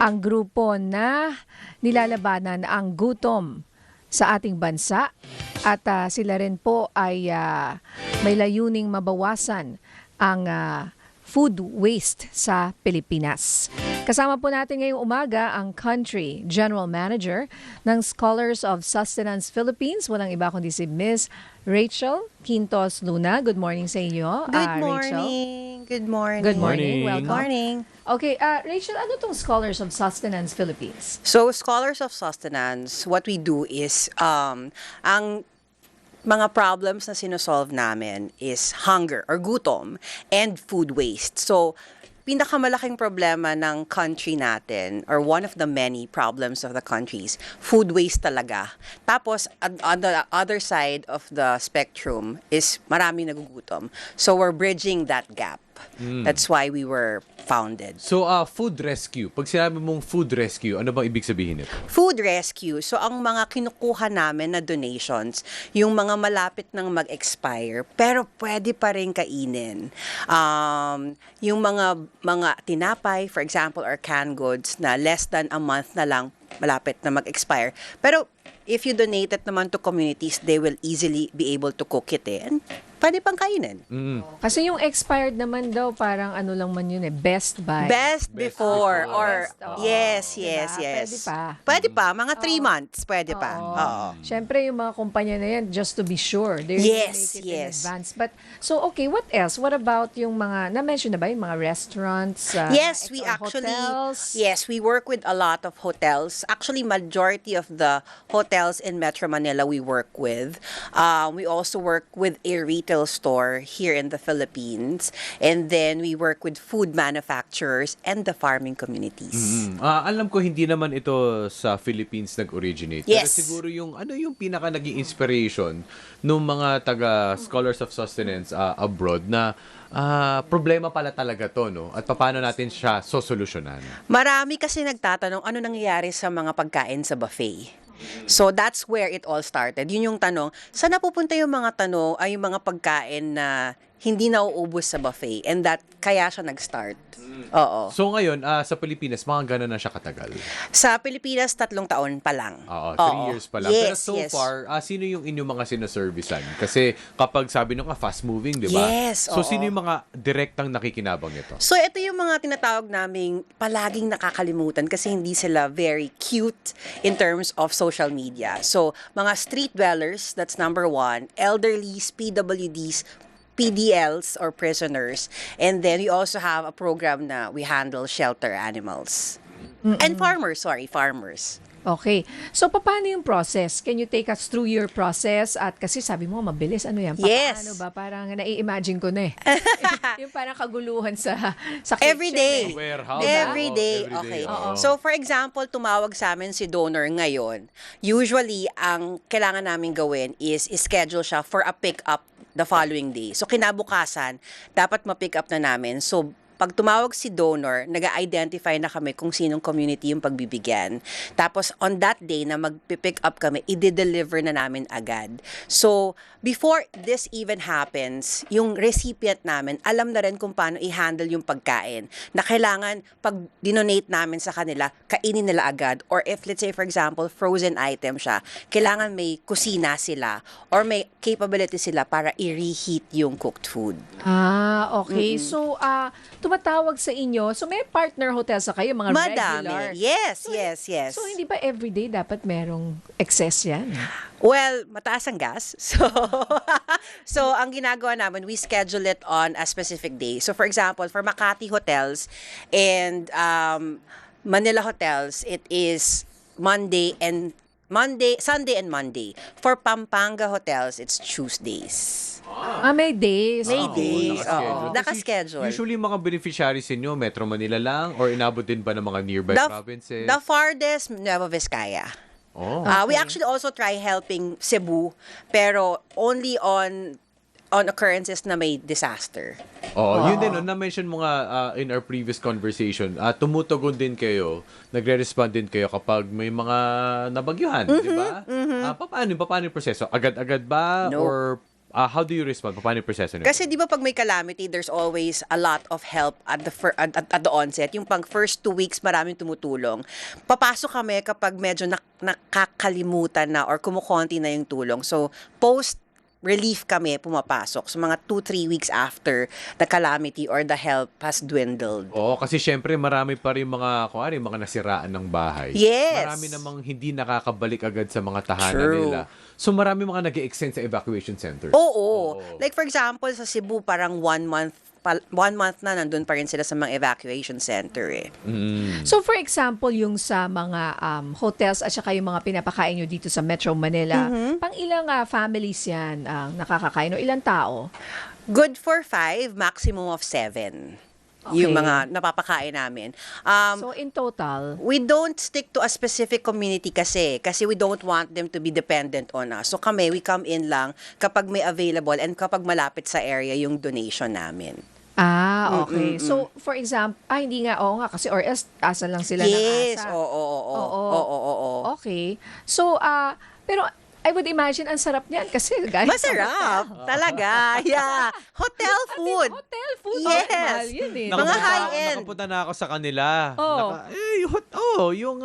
ang grupo na nilalabanan ang gutom sa ating bansa at sila rin po ay may layuning mabawasan ang food waste sa Pilipinas. Kasama po natin ngayong umaga ang Country General Manager ng Scholars of Sustenance Philippines. Walang iba kundi si Miss Rachel Quintos Luna. Good morning sa inyo. Good Rachel. morning. Good morning. Good morning. Morning. Welcome. Morning. Okay, Rachel, ano tong Scholars of Sustenance Philippines? So, Scholars of Sustenance, what we do is, ang mga problems na sinosolve namin is hunger or gutom and food waste. So, pinakamalaking problema ng country natin, or one of the many problems of the countries, food waste talaga. Tapos, on the other side of the spectrum is marami nagugutom. So, we're bridging that gap. That's why we were founded. So, food rescue. Pag sinabi mong food rescue, ano bang ibig sabihin nito? Food rescue. So, ang mga kinukuha namin na donations, yung mga malapit nang mag-expire, pero pwede pa rin kainin. Yung mga tinapay, for example, or canned goods na less than a month na lang malapit na mag-expire. Pero, if you donate it naman to communities, they will easily be able to cook it and pwede pang kainin. Kasi yung expired naman daw, parang ano lang man yun best buy. Best before or Best, oo. yes, Diba? yes, yes. Pwede pa. Pwede pa, mga 3 months, pwede pa. Oo. Oo. Siyempre, yung mga kumpanya na yan, just to be sure, they Yes, make it in yes. advance. But, so, okay, what else? What about yung mga, na-mention na ba yung mga restaurants? Yes, we or actually, hotels? yes, we work with a lot of hotels. Actually, majority of the hotels in Metro Manila we work with. We also work with a retail store here in the Philippines. And then we work with food manufacturers and the farming communities. Alam ko hindi naman ito sa Philippines nag-originate. Yes. Pero siguro yung ano yung pinaka naging inspiration ng mga taga Scholars of Sustenance abroad na problema pala talaga to, no? At paano natin siya sosolusyonan? Marami kasi nagtatanong ano nangyayari sa mga pagkain sa buffet. So that's where it all started. Yun yung tanong, saan napupunta yung mga yung mga pagkain na hindi nauubos sa buffet, and that kaya siya nag-start. Oo. So ngayon, sa Pilipinas, mga gano'n na siya katagal? Sa Pilipinas, 3 taon pa lang. Oo, 3 Oo. years pa lang. Yes, Pero so yes. far, sino yung inyong mga sinaservisan? Kasi kapag sabi nyo nga, fast-moving, di ba? Yes, So oo. sino yung mga direktang nakikinabang nito? So, ito yung mga tinatawag naming palaging nakakalimutan kasi hindi sila very cute in terms of social media. So, mga street dwellers, that's number 1. Elderlies, PWDs, PDLs or prisoners. And then we also have a program na we handle shelter animals. And farmers. Okay. So, paano yung process? Can you take us through your process? At kasi sabi mo, mabilis. Ano yan? Yes. Paano ba? Parang nai-imagine ko na eh. Yung parang kaguluhan sa kitchen. Every day. Warehouse. Every day. Every Okay. day, oo. So, for example, tumawag sa amin si donor ngayon. Usually, ang kailangan namin gawin is schedule siya for a pick-up the following day. So, kinabukasan, dapat ma-pick up na namin. So, pag tumawag si donor, nag-identify na kami kung sinong community yung pagbibigyan. Tapos on that day na mag-pick up kami, i-deliver na namin agad. So, before this even happens, yung recipient namin, alam na rin kung paano i-handle yung pagkain. Na kailangan, pag dinonate namin sa kanila, kainin nila agad. Or if, let's say, for example, frozen item siya, kailangan may kusina sila or may capability sila para i-reheat yung cooked food. Okay. So, tumatawag sa inyo. So, may partner hotel sa kayo, mga regular. Madami. Yes, yes. So, hindi ba everyday dapat merong excess yan? Well, mataas ang gas. So ang ginagawa namin, we schedule it on a specific day. So for example, for Makati hotels and Manila hotels, it is Sunday and Monday. For Pampanga hotels, it's Tuesdays. May days. May days. nakaschedule. Oo, nakaschedule. Usually, mga beneficiaries inyo, Metro Manila lang or inabot din ba ng mga nearby provinces? The farthest, Nueva Vizcaya. Oh. We actually also try helping Cebu, pero only on occurrences na may disaster. Yun din, na-mention mo nga in our previous conversation, tumutugon din kayo, nagre-respond din kayo kapag may mga nabagyuhan, di ba? Paano yung proseso? Agad-agad ba? No. Or how do you respond? Paano yung proseso nito? Kasi di ba pag may calamity, there's always a lot of help at the onset. Yung pang first 2 weeks, maraming tumutulong. Papasok kami kapag medyo nakakalimutan na or kumukonti na yung tulong. So, post-relief kami pumapasok. So, mga 2-3 weeks after the calamity or the help has dwindled. Oo, kasi syempre marami pa rin mga nasiraan ng bahay. Yes. Marami namang hindi nakakabalik agad sa mga tahanan True. nila. So marami mga nag-extend sa evacuation center. Oo. Like for example, sa Cebu, parang 1 month na nandun pa rin sila sa mga evacuation center eh. So for example, yung sa mga hotels at saka yung mga pinapakain nyo dito sa Metro Manila, pang ilang families yan ang nakakakain o ilang tao? Good for 5, maximum of 7. Okay. Yung mga napapakain namin. So in total? We don't stick to a specific community kasi we don't want them to be dependent on us. So kami, we come in lang kapag may available and kapag malapit sa area yung donation namin. Okay. So, for example, hindi nga, oo nga, kasi or else, asa lang sila ng Yes, asa. oo. Okay. So, pero I would imagine ang sarap niyan kasi guys. Masarap. Talaga. Yeah. Hotel food. Hotel food. Yes. Mahal yun eh. Mga high-end. Nakapunta na ako sa kanila. Yung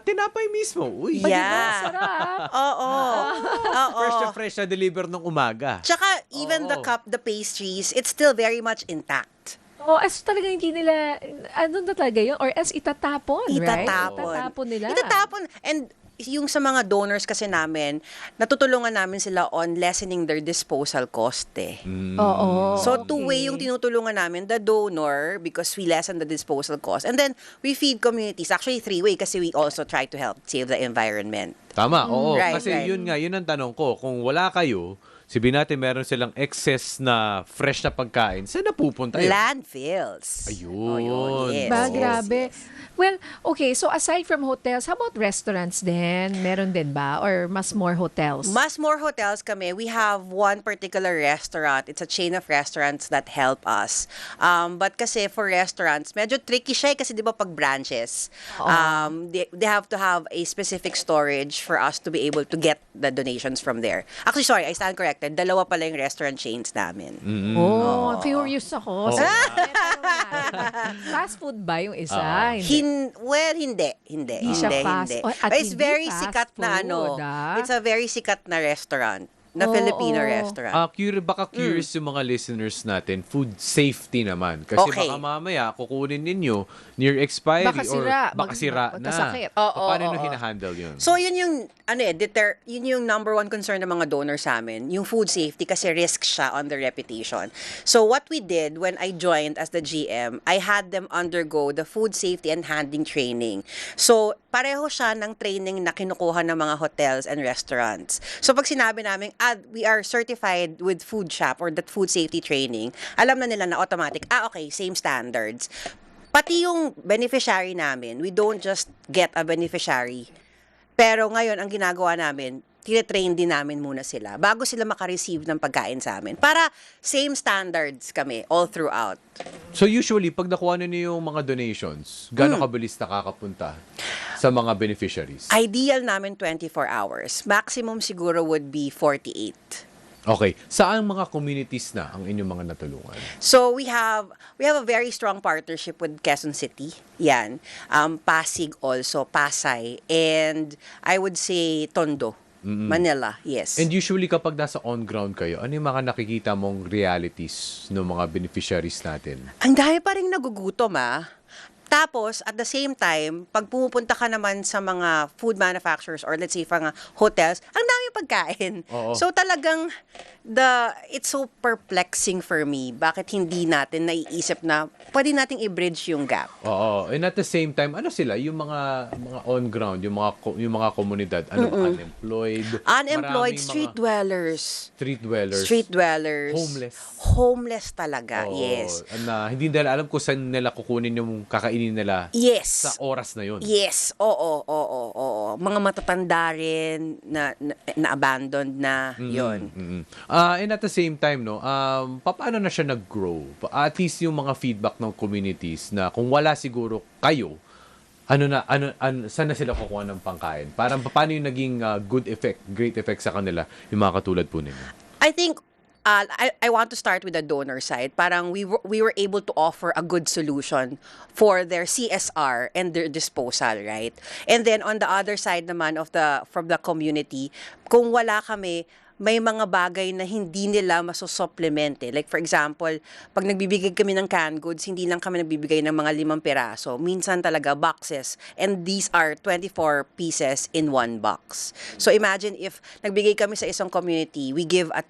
tinapay mismo. Uy, Yeah. Sarap. Oo. fresh na deliver ng umaga. Tsaka even the pastries, it's still very much intact. As talaga hindi nila, ano na talaga yun? Or as itatapon, right? Itatapon nila. Itatapon. And yung sa mga donors kasi namin, natutulungan namin sila on lessening their disposal cost eh. Oo. So, two-way yung tinutulungan namin, the donor, because we lessen the disposal cost. And then, we feed communities. Actually, 3-way kasi we also try to help save the environment. Tama, oo. Right, Kasi right. yun ang tanong ko. Kung wala kayo, sabihin natin meron silang excess na fresh na pagkain, saan napupunta yun? Landfills. Ayun. Yes. Ba, Oo. grabe. Well, okay, so aside from hotels, how about restaurants din? Meron din ba? Or mas more hotels? Mas more hotels kami. We have one particular restaurant. It's a chain of restaurants that help us. But kasi for restaurants, medyo tricky siya kasi di ba pag branches, they have to have a specific storage for us to be able to get the donations from there. Actually, sorry, I stand corrected. 2 pala yung restaurant chains namin. Curious ako. So, fast food ba yung isa? Hindi. Hindi. Hindi siya fast. At It's hindi very fast sikat na food, It's a very sikat na restaurant. Na Filipino restaurant. Baka curious yung mga listeners natin, food safety naman. Kasi Okay. baka mamaya kukunin ninyo near expiry Baka sira. or baka sira na. Magkasakit. Paano nyo hinahandle yun? So yun yung yun yung number one concern ng mga donors sa amin, yung food safety kasi risk siya on their reputation. So what we did when I joined as the GM, I had them undergo the food safety and handling training. So pareho siya ng training na kinukuha ng mga hotels and restaurants. So pag sinabi namin, we are certified with food shop or that food safety training, alam na nila na automatic, okay, same standards. Pati yung beneficiary namin, we don't just get a beneficiary. Pero ngayon, ang ginagawa namin, tine-train din namin muna sila bago sila makareceive ng pagkain sa amin. Para same standards kami all throughout. So usually, pag nakuha niyo yung mga donations, gaano kabilis nakakapunta sa mga beneficiaries? Ideal namin 24 hours. Maximum siguro would be 48. Okay. Saan mga communities na ang inyong mga natulungan? So we have a very strong partnership with Quezon City. Yan. Pasig also, Pasay, and I would say Tondo. Manila, yes. And usually kapag nasa on-ground kayo, ano yung mga nakikita mong realities ng mga beneficiaries natin? Ang dami pa rin nagugutom Tapos, at the same time, pag pumupunta ka naman sa mga food manufacturers or let's say mga hotels, ang dami pagkain. Oo. So talagang, it's so perplexing for me. Bakit hindi natin naiisip na pwede nating i-bridge yung gap? Oo. And at the same time, ano sila? Yung mga on-ground, yung mga komunidad, unemployed? Unemployed, maraming street mga dwellers. street dwellers. Street dwellers. Homeless. Homeless talaga, Oo. yes. Na hindi nila alam kung saan nila kukunin yung kakainin nila Yes. sa oras na yun. Yes, oo. Mga matatanda rin na abandoned na yon. And at the same time, no, paano na siya nag-grow? At least yung mga feedback ng communities na kung wala siguro kayo, saan na sila kukuha ng pangkain? Parang paano yung naging great effect sa kanila, yung mga katulad po ninyo? I think I want to start with the donor side. Parang we were able to offer a good solution for their CSR and their disposal, right? And then on the other side naman from the community, kung wala kami, may mga bagay na hindi nila masusupplement. Like for example, pag nagbibigay kami ng canned goods, hindi lang kami nagbibigay ng mga 5 piraso. Minsan talaga boxes. And these are 24 pieces in one box. So imagine if nagbigay kami sa isang community, we give a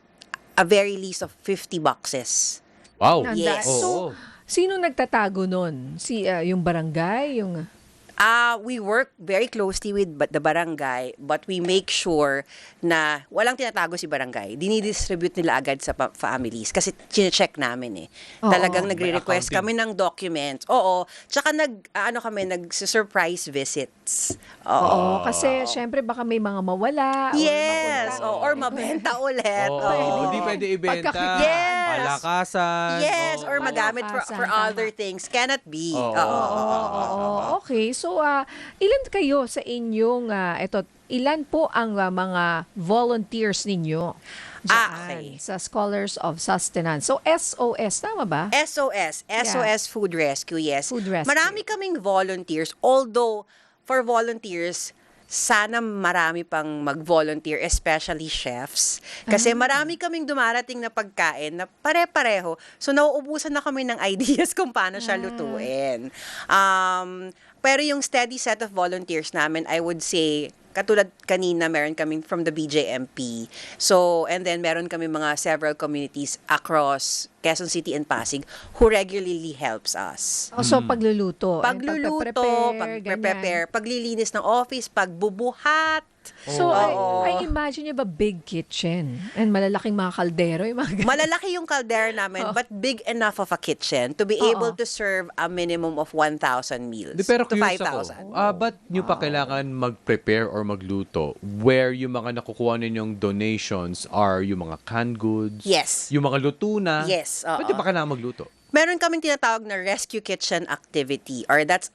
very least of 50 boxes. Wow! Yes. So, sino nagtatago nun? Yung barangay? We work very closely with the barangay, but we make sure na walang tinatago si barangay. Dinidistribute nila agad sa families kasi chine-check namin Oo. Talagang nagre-request accounting. kami ng documents. Oo. Tsaka nag-surprise visits. Oo, kasi syempre baka may mga mawala. Yes. Or Or mabenta ulit. Oo, hindi pwede ibenta. Yes. Palakasan. Yes, or Oo. magamit for Palakasan, other things. Cannot be. Oo. Oo. Okay. So, ilan kayo sa inyong, ilan po ang mga volunteers ninyo dyan Okay. sa Scholars of Sustenance? So, SOS, tama ba? SOS Food Rescue, yes. Food Rescue. Marami kaming volunteers, although for volunteers, sana marami pang mag-volunteer, especially chefs. Kasi marami kaming dumarating na pagkain na pare-pareho. So, nauubusan na kami ng ideas kung paano siya lutuin. Pero yung steady set of volunteers namin, I would say, katulad kanina, meron kaming from the BJMP. So, and then meron kami mga several communities across Quezon City and Pasig who regularly helps us. So, pagluluto. Pagluluto, ganyan. pag-prepare, paglilinis ng office, pagbubuhat. So, Oo. I imagine you have a big kitchen and malalaking mga kaldero. Yung mga Malalaki yung caldera namin, but big enough of a kitchen to be able to serve a minimum of 1,000 meals Pero to curious ako, 5,000. ba't nyo pa kailangan mag-prepare or magluto where yung mga nakukuha ninyong donations are yung mga canned goods? Yes. Yung mga luto na? Yes, oo. Ba't nyo pa kailangan magluto? Meron kaming tinatawag na rescue kitchen activity, or that's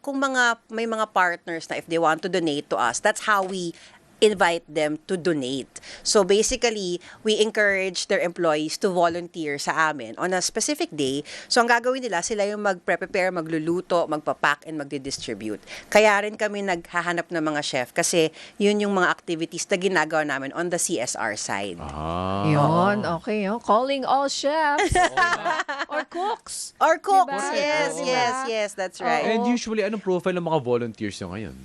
kung may mga partners na if they want to donate to us, that's how we invite them to donate. So basically, we encourage their employees to volunteer sa amin on a specific day. So ang gagawin nila, sila yung mag-prepare, magluluto, magpapack, and magdi-distribute. Kaya rin kami naghahanap ng mga chef kasi yun yung mga activities na ginagawa namin on the CSR side. Yun, okay. Calling all chefs. Or cooks. Or cooks, Diba? yes, Oo. yes, yes, that's right. And usually, anong profile ng mga volunteers nyo ngayon?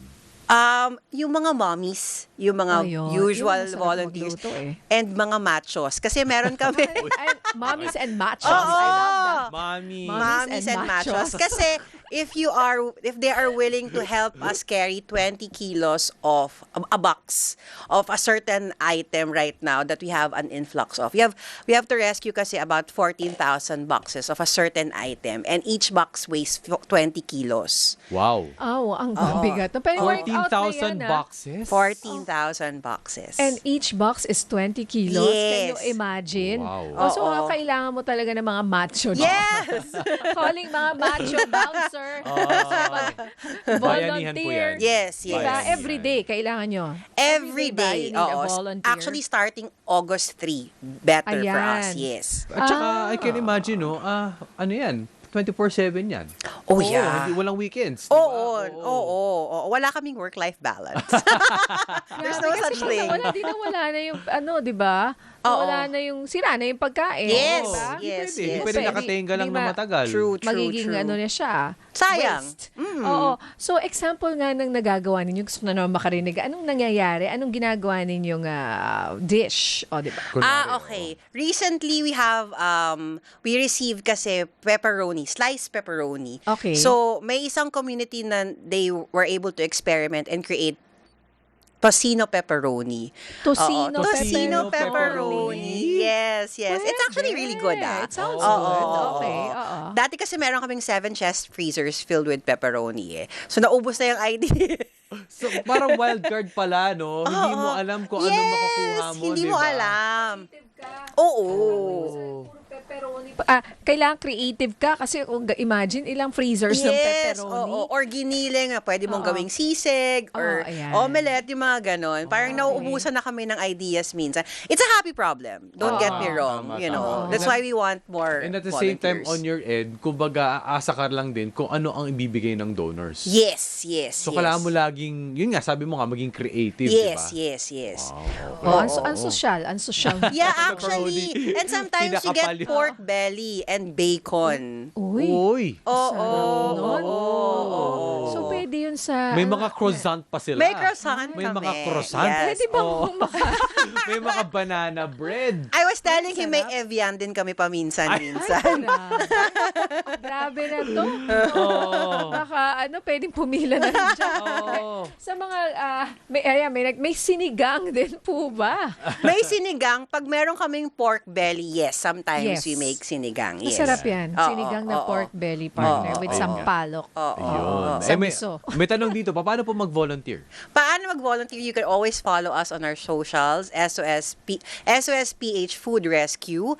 Yung mga mommies, yung mga Ayun. usual Yun, masarap volunteers, magluto and mga machos. Kasi meron kami, And mommies and machos. Oo. I love that. Mami. Mommies mommies and and machos. machos. Kasi if they are willing to help us carry 20 kilos of a box of a certain item right now that we have an influx of. We have to rescue kasi about 14,000 boxes of a certain item, and each box weighs 20 kilos. Wow. Oh, ang bigat. Pero workout na 14,000 yan, ah. boxes? 14,000 boxes. And each box is 20 kilos. Can you Yes. imagine? Wow. So, Oo. kailangan mo talaga ng mga macho. no? Yes! Calling mga macho bouncer. Bayanihan po yan. Yes, yes. Diba? Every day, kailangan nyo. Every ba, day. you need a Oo. volunteer? Actually, starting August 3, better for us. Ayan. Yes. At saka, I can imagine, no, ano yan, 24/7 yan. Oh, yeah. Hindi, walang weekends. Diba? Oo. Wala kaming work-life balance. There's no Grabe, such kasi thing. Nawala na yung, di ba? Oo. Wala na yung, sira na yung pagkain. Yes, Diba? yes, Pwede. Hindi yes. pwede Di- nakatingga lang di na ma- matagal. True. Magiging na siya. Sayang. Waste. Oo. So, example nga ng nagagawa ninyo, gusto na naman makarinig, anong nangyayari? Anong ginagawa ninyong dish? O, di ba? Okay. Recently, we received kasi pepperoni, sliced pepperoni. Okay. So, may isang community na they were able to experiment and create tocino pepperoni. Tocino Oo, tocino pepperoni. pepperoni. Yes. It's actually really good, ah. It sounds Oo, good. oo, Okay. oo. Oo. Dati kasi meron kaming 7 chest freezers filled with pepperoni eh. So, naubos na yung idea. So, parang wild card pala, no? Hindi mo alam kung ano makukuha mo, Hindi di mo ba? alam. Oo. Kailangan creative ka kasi kung imagine ilang freezers ng pepperoni. Oo. Or giniling na pwede mong gawing sisig or ayan. omelette, yung mga ganon. Parang nauubusan na kami ng ideas minsan. It's a happy problem. Don't get me wrong. Tama, tama. That's why we want more And at the same time, volunteers. on your end, kumbaga, aasa ka lang din kung ano ang ibibigay ng donors. Yes. So, kailangan mo laging, yun nga, sabi mo nga, maging creative, di ba? Yes. Ang sosyal. Yeah, actually. And sometimes you Pinakapal get yun. pork belly and bacon. Uy. Uy! Oo. So, pwede yun sa... May mga croissant pa sila. May croissant May kami. mga croissant. Yes. Pwede bang Oo. May mga banana bread. I was telling him may Evian din kami paminsan-minsan. Grabe na to. Oo. Baka pwedeng pumila na rin dyan. Oo. Sa mga, may sinigang din po ba? May sinigang. Pag meron kaming pork belly, yes. Sometimes Yes. we make sinigang. Yes. Masarap yan. Oo, Sinigang na oo. pork belly partner with Oo. sampalok. Ayun. Sabi may, so. may tanong dito, paano po mag-volunteer? Paano mag-volunteer? You can always follow us on our socials, SOSPH Food Rescue.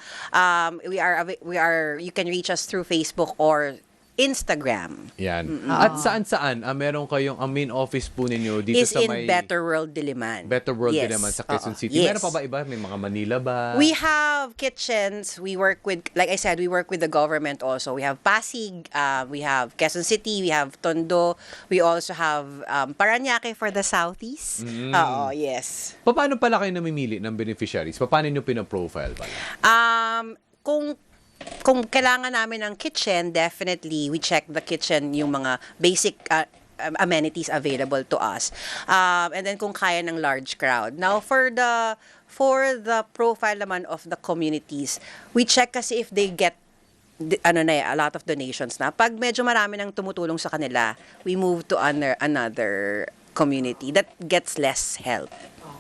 You can reach us through Facebook or Instagram. Yan. At saan-saan, meron kayong, ang main office po ninyo dito Is sa in may... Better World Diliman. Better World Yes. din naman sa Quezon Oo. City. Yes. Meron pa ba iba? May mga Manila ba? We have kitchens. We work with, like I said, we work with the government also. We have Pasig, we have Quezon City, we have Tondo. We also have Parañaque for the Southeast. Oo, yes. Paano pala kayo namimili ng beneficiaries? Paano nyo pinaprofile pala? Kung kailangan namin ng kitchen, definitely we check the kitchen, yung mga basic amenities available to us. And then kung kaya ng large crowd. Now for the profile naman of the communities, we check kasi if they get a lot of donations na. Pag medyo marami nang tumutulong sa kanila, we move to another community that gets less help.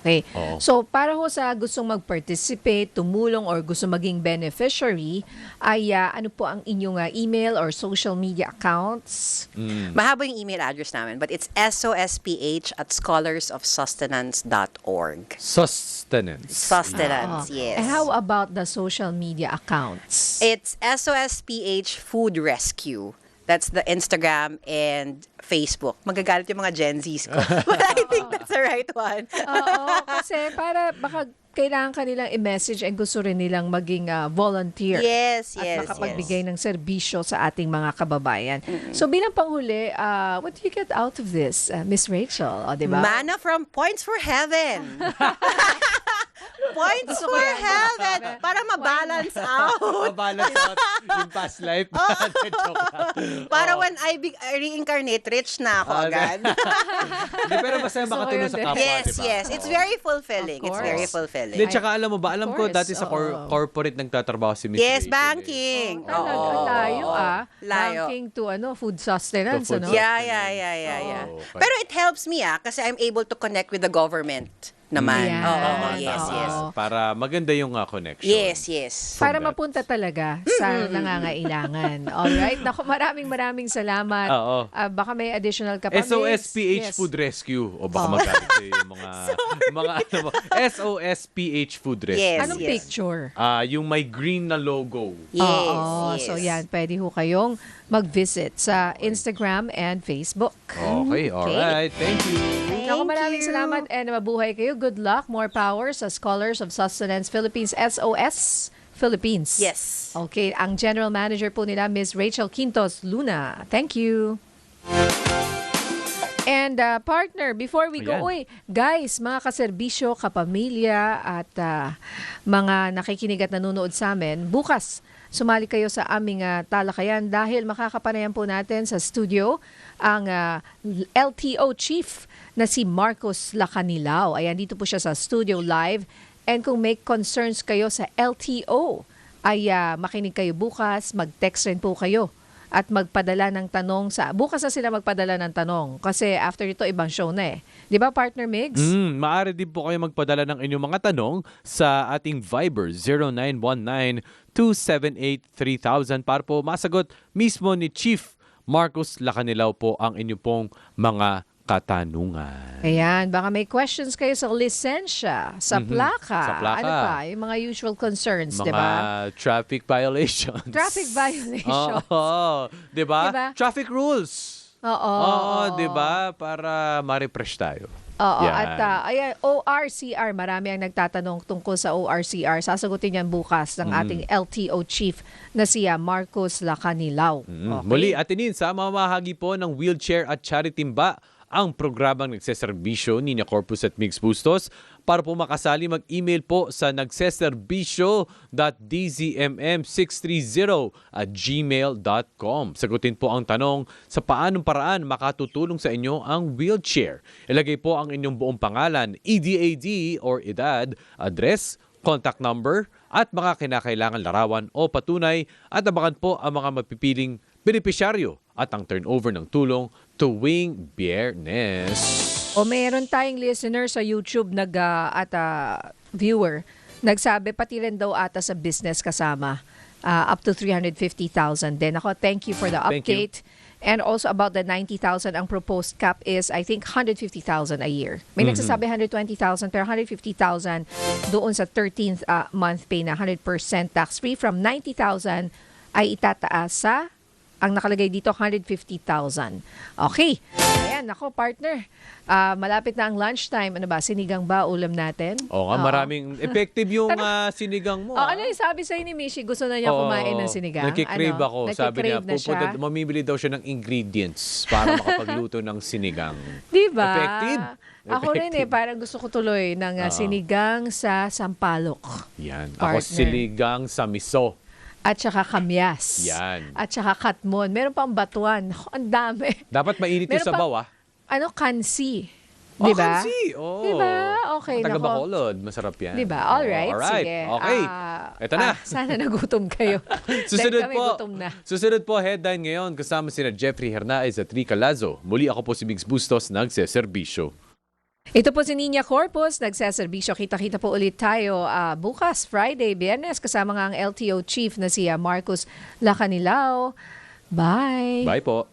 Okay. Oo. So, para ho sa gustong mag-participate, tumulong, or gusto maging beneficiary, ay ano po ang inyong email or social media accounts? Mahaba yung email address namin, but it's sosph@scholarsofsustenance.org. Sustenance. Sustenance, yes. And how about the social media accounts? It's SOSPH Food Rescue. That's the Instagram and Facebook. Magagalit yung mga Gen Zs ko. But I think that's the right one. Oo, kasi para baka kailangan kanilang i-message and gusto rin nilang maging volunteer. Yes, At makapagbigay ng serbisyo sa ating mga kababayan. So bilang panghuli, what do you get out of this, Miss Rachel? O, diba? Manna from Points for Heaven. Points for Heaven. Para ma-balance out. Mabalance out yung past life. Joke lang. Para when I reincarnate, rich na ako agad. Hindi, pero basta makatulong sa kapwa, Yes, diba? yes. It's very fulfilling. Of It's course. very fulfilling. Hindi, tsaka alam mo ba, alam ko course, dati sa oo. corporate nagtatrabaho si Miss Yes, Rachel, banking. Talaga, layo Layo. Banking to food sustenance, To food ano? Yeah. Oh, okay. Pero it helps me kasi I'm able to connect with the government naman. Yan. Oo, Tama, yes, tama. yes. Para maganda yung connection. Yes. Para that. mapunta talaga sa nangangailangan. Alright? Naku, maraming salamat. Oo. Baka may additional ka pa. SOSPH Yes. Food Rescue. O baka magalit kayo yung mga ano mo. SOSPH Food Rescue. Yes. Anong picture? Yung may green na logo. Yes. Oo. So yan, pwede ho kayong mag-visit sa Instagram and Facebook. Okay, alright. Thank you. Naku, maraming you. salamat and mabuhay kayo. Good luck, more power sa Scholars of Sustenance Philippines, SOS Philippines. Yes. Okay, ang General Manager po nila, Ms. Rachel Quintos Luna. Thank you. And partner, before we go, Ayan. guys, mga kaserbisyo, kapamilya at mga nakikinig at nanonood sa amin, bukas sumali kayo sa aming talakayan dahil makakapanayan po natin sa studio ang LTO Chief na si Marcos Lacanilao. Ayan, dito po siya sa studio live. And kung may concerns kayo sa LTO, ay makinig kayo bukas, mag-text rin po kayo at magpadala ng tanong bukas na sila magpadala ng tanong kasi after ito ibang show na eh. Di ba, partner Migs? Maaari din po kayo magpadala ng inyong mga tanong sa ating Viber 0919-278-3000 para po masagot mismo ni Chief Marcos Lacanilao po ang inyong pong mga katanungan. Ayan, baka may questions kayo sa lisensya, sa plaka. Sa plaka. Ano pa? Yung mga usual concerns, Mga di ba? traffic violations. Traffic violation. Oo, di ba? Diba? Traffic rules. Oo. Di ba? Para ma-refresh tayo. Oo, Yan. at ayan, ORCR, marami ang nagtatanong tungkol sa ORCR. Sasagutin yan bukas ng ating LTO chief na siya Marcos Lacanilao. Okay? Muli, atinin sa mamahagi po ng wheelchair at charity timba ang programang nagseserbisyo ni Corpus at Mix Bustos. Para po makasali, mag-email po sa nagseserbisyo.dzmm630@gmail.com. Sagutin po ang tanong sa paanong paraan makatutulong sa inyo ang wheelchair. Ilagay po ang inyong buong pangalan, EDAD or edad, address, contact number, at mga kinakailangan larawan o patunay at abangan po ang mga mapipiling benepisyaryo at ang turnover ng tulong tuwing Biyernes. O meron tayong listener sa YouTube viewer, nagsabi pati rin daw ata sa business kasama up to 350,000 din. Ako, thank you for the Thank you. update. And also about the 90,000, ang proposed cap is I think 150,000 a year. May nagsasabi 120,000 pero 150,000 doon sa 13th month pay na 100% tax-free from 90,000 ay itataas sa ang nakalagay dito 150,000. Okay. Ayan, ako partner. Malapit na ang lunchtime. Ano ba? Sinigang ba ulam natin? Oo nga, maraming effective yung sinigang mo. Ano yung sabi sa'yo ni Mishi? Gusto na niya kumain ng sinigang? Nakikrave ako. Sabi niya, Nakikrave na siya? mamimili daw siya ng ingredients para makapagluto ng sinigang. Diba? Effective. Ako rin parang gusto ko tuloy ng sinigang sa sampalok. Yan. Ako Partner. sinigang sa miso. At saka kamyas. Yan. At saka katmon. Meron pang batuan. Ang dami. Dapat mainit yung Meron sabaw, kansi. Oh, Diba? kansi. Oh. Diba? Okay, Taga nako. Bacolod. Masarap yan. Diba? Oh, Alright. alright. Sige. Okay. Ito na. Sana nagutom kayo. Susunod Dahil kami po. gutom na. Susunod po headline ngayon kasama sina Jeffrey Hernaez at Rica Lazo. Muli ako po si Migs Bustos, nagseserbisyo. Ito po si Nina Corpus, nagsaserbisyo. Kita-kita po ulit tayo bukas, Friday, Biyernes, kasama nga ang LTO chief na si Marcos Lacanilao. Bye! Bye po.